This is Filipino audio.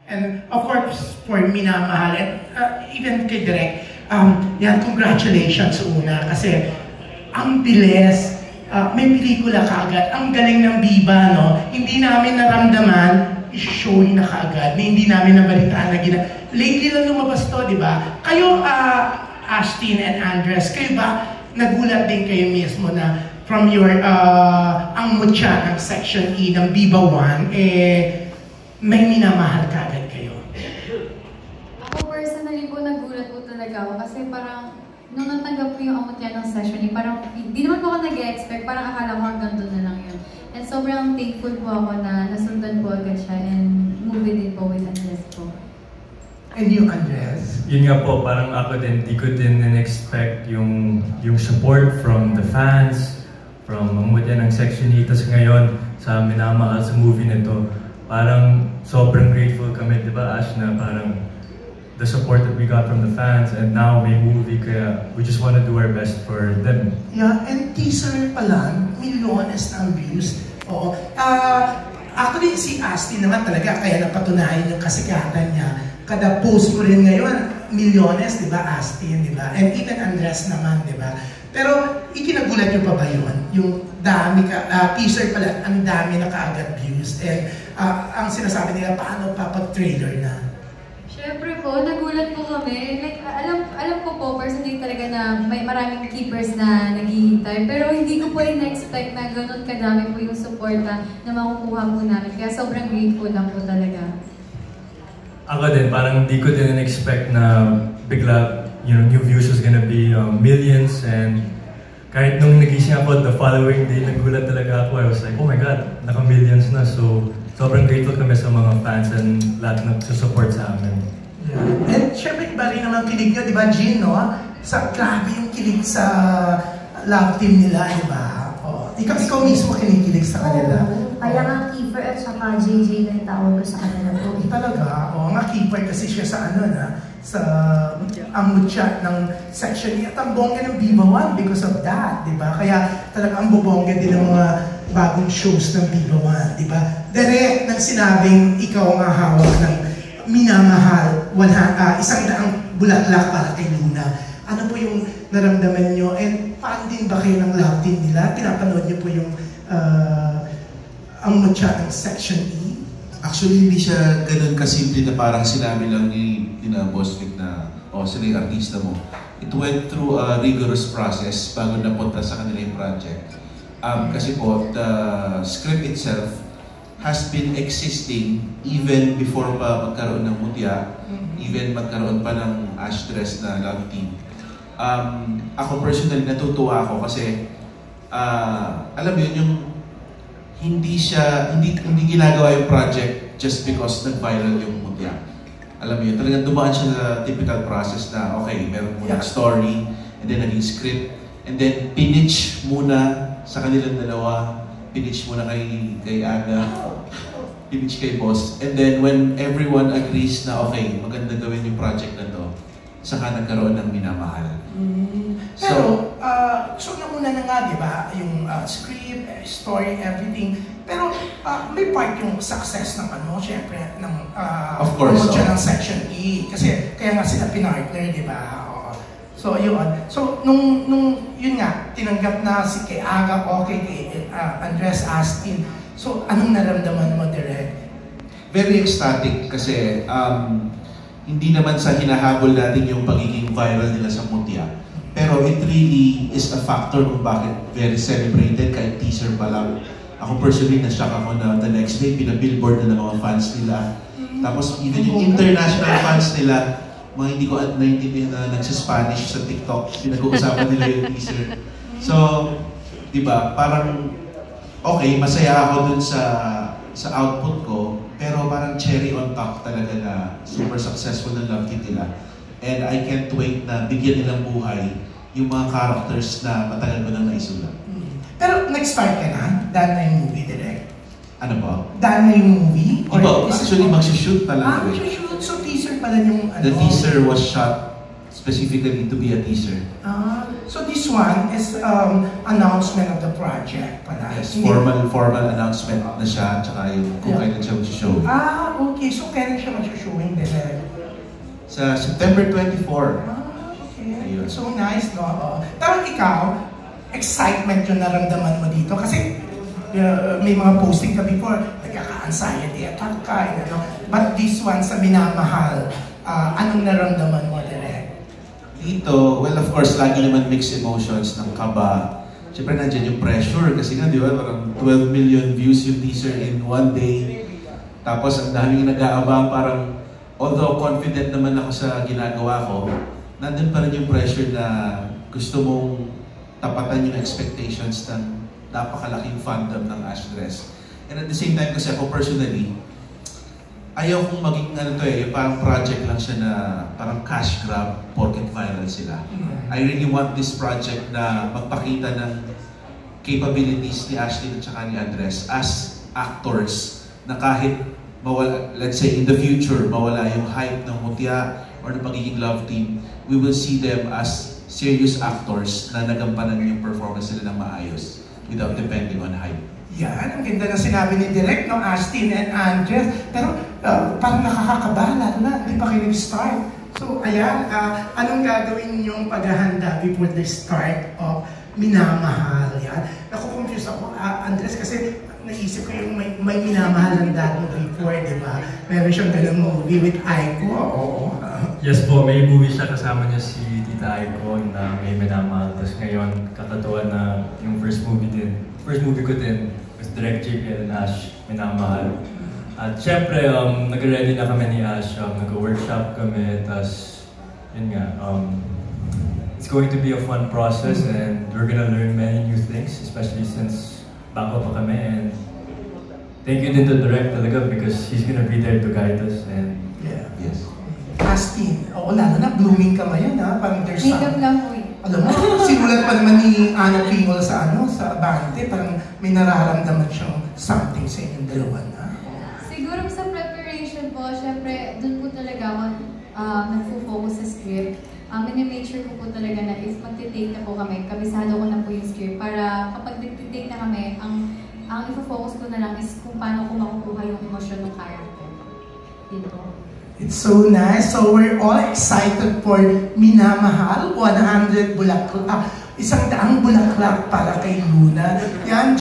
And of course, for Minamahal, and even kay Direk, yan, congratulations una. Kasi ang bilis, may pelikula kaagad. Ang galing ng Viva, no? Hindi namin naramdaman, showing na kaagad. Hindi namin nabalitaan na lately lang lumabas to, di ba? Kayo, Astin and Andres, kayo ba nagulat din kayo mismo na from your, ang mutya ng Section E ng Viva 1, may minamahal kaagad kayo? Ako personally po, nagulat po talaga ako kasi parang nung natanggap ko yung amutya ng Section E, parang hindi naman po ako nag-expect, parang akala ko hanggang doon na lang yun. And sobrang thankful po ako na nasundan po agad siya and movie din po with Andres po. And you, Andres? Yun nga po, parang ako din, di ko din in-expect yung support from the fans, from amutya ng Section E, tas ngayon sa minamahal sa movie nito. Parang sobrang grateful kami, di ba Ash, na parang the support that we got from the fans and now may movie kaya we just want to do our best for them. Yeah, and teaser pa lang, milyones ng views. Oo. Actually, si Astin naman talaga kaya napatunayan yung kasikatan niya. Kada post mo rin ngayon, milyones, di ba Astin, di ba? And even Andres naman, di ba? Pero ikinagulat nyo pa ba yun? Yung dami teaser pala, ang dami na kaagad views. And ang sinasabi nila, paano pa pag-trailer na? Siyempre po, nagulat po kami. Like, alam ko po, personally talaga na may maraming keepers na naghihintay. Pero hindi ko po in-expect na ganun kadami po yung suporta na makukuha po namin. Kaya sobrang grateful lang po talaga. Ako din, parang hindi ko din in-expect na bigla, new views was gonna be millions. And kahit nung nagising ako the following day, nagulat talaga ako. I was like, oh my God, naka-millions na. So, sobrang grateful kami sa mga fans and lahat na support sa amin. Yeah. And syempre, iba rin naman kilig nyo, di ba, Jean, no? Grabe yung kilig sa love team nila, di ba? Oh. Ikaw mismo kinikilig sa kanila. Kaya nga Kiefer at saka JJ na yung tawag ko sa kanila po. Talaga? Oo nga, Kiefer kasi siya sa sa ang mutya ng Section E at ang bongga ng Viva 1 because of that, di ba? Kaya talaga ang bubongga din ng mga bagong shows ng Viva 1, di ba? Direct nang sinabing ikaw ang hawak ng minamahal, 100 bulaklak para kay Luna. Ano po yung naramdaman nyo? And fan din ba kayo ng love team nila? Pinapanood nyo po yung ang mutya ng Section E? Actually, hindi siya ganun kasimple na parang sinabi lang ni Boss Vic na sila yung artista mo. It went through a rigorous process bago napunta sa kanila yung project. Kasi po, the script itself has been existing even before pa magkaroon ng mutya, even magkaroon pa ng Ashdress na love team. Ako personally, natutuwa ako kasi alam mo yun, yung hindi ginagawa yung project just because nag-viral yung mutya. Alam mo yun, talagang dumaan siya sa typical process na, okay, meron muna story, and then naging script, and then pinitch muna sa kanilang dalawa, pinitch muna kay Aga, pinitch kay Boss, and then when everyone agrees na, okay, maganda gawin yung project na to, saka nagkaroon ng minamahal. Pero, so nauna na nga, di ba, yung script, story, everything. Pero may part yung success ng syempre, ng promotion ng Section E. Kasi kaya nga sila pinartner, di ba? So, yun. So, nung yun nga, tinanggap na si kay Aga, okay, kay Andres Astin. So, anong naramdaman mo, Direk? Very ecstatic kasi hindi naman sa hinahabol natin yung pagiging viral nila sa mutya. Pero it really is a factor kung bakit very celebrated kahit teaser pa lang. Ako personally, na-shock ako na the next day, pinabillboard na ng mga fans nila. Tapos even yung international fans nila, mga hindi ko naintindihan na nagsa-Spanish sa TikTok, pinag-uusapan nila yung teaser. So, di ba, parang okay, masaya ako dun sa output ko, pero parang cherry on top talaga na super successful na love team nila. And I can't wait na bigyan nilang buhay yung mga characters na matagal ko nang naisulat. Pero nag-start ka na? Dahil na yung movie, Direk? Ano ba? Dahil na yung movie? Iba, actually magsishoot pa lang. Magsishoot? So teaser pala yung The teaser was shot specifically to be a teaser. So this one is announcement of the project pala. Yes, formal announcement na siya, tsaka yung kung kailan siya mag-show. Okay. So kailan siya mag-showing din? Sa September 24. Okay. Ayun. So nice, no? Pero ikaw, excitement yung naramdaman mo dito? Kasi may mga posting ka before, nagkaka-anxiety, attack ka, But this one, sa Minamahal, anong naramdaman mo, Direk? Dito, well, of course, lagi naman mixed emotions ng kaba. Siyempre, nandiyan yung pressure kasi nga, di ba, parang 12 million views yung teaser in one day. Tapos, ang daming nag-aabang, parang, although confident naman ako sa ginagawa ko, nandun pa rin yung pressure na gusto mong tapatan yung expectations ng napakalaking fandom ng Ashdress. And at the same time, kasi ako personally, ayaw kong maging parang project lang siya na parang cash grab porket viral sila. I really want this project na magpakita ng capabilities ni Ashley at saka ni Andres as actors na kahit mawala, let's say in the future, mawala yung hype ng Mutya or ng pagiging love team, we will see them as serious actors na nagampanan yung performance nila ng maayos without depending on hype. Yan, ang ganda na sinabi ni Direk, no? Astin and Andres. Pero parang nakakakaba, lalo na hindi pa kayo nag-start. So, ayan, anong gagawin niyong paghahanda before the start of Minamahal? Yan. Nakukonfuse ako, Andres, kasi naisip ko yung may Minamahal ng dad mo before, di ba? Meron siyang ganung movie with Aiko. Oo. Yes po, may movie siya, kasama niya si Tita Aiko na may Minamahal. Tapos ngayon, kakatuwa na yung first movie ko din was Direct JP and Ash, Minamahal. At syempre, nag-ready na kami ni Ash, nag-workshop kami, tapos yun nga, it's going to be a fun process and we're gonna learn many new things, especially since bago pa kami, and thank you din to Direct talaga because he's gonna be there to guide us. And Yeah. Yes. Astin, oo, lalo na blooming ka ngayon, ha? Parang there's Makeup lang po eh. Alam mo, sinulat pa naman ni Ana Pingol sa Abante, parang may nararamdaman siyang something sa inyong dalawa na. Siguro sa preparation po, syempre, dun po talaga ako nagfo-focus sa script. Minimake sure ko po talaga na if magtitake na po kami, kabisado ko na po yung script para kapag nagtitake na kami, ang ifo-focus ko na lang is kung paano ko makukuha yung emosyon ng character. Yun po. It's so nice. So we're all excited for Minamahal, 100 bulaklak, 100 bulaklak para kay Luna. Yan.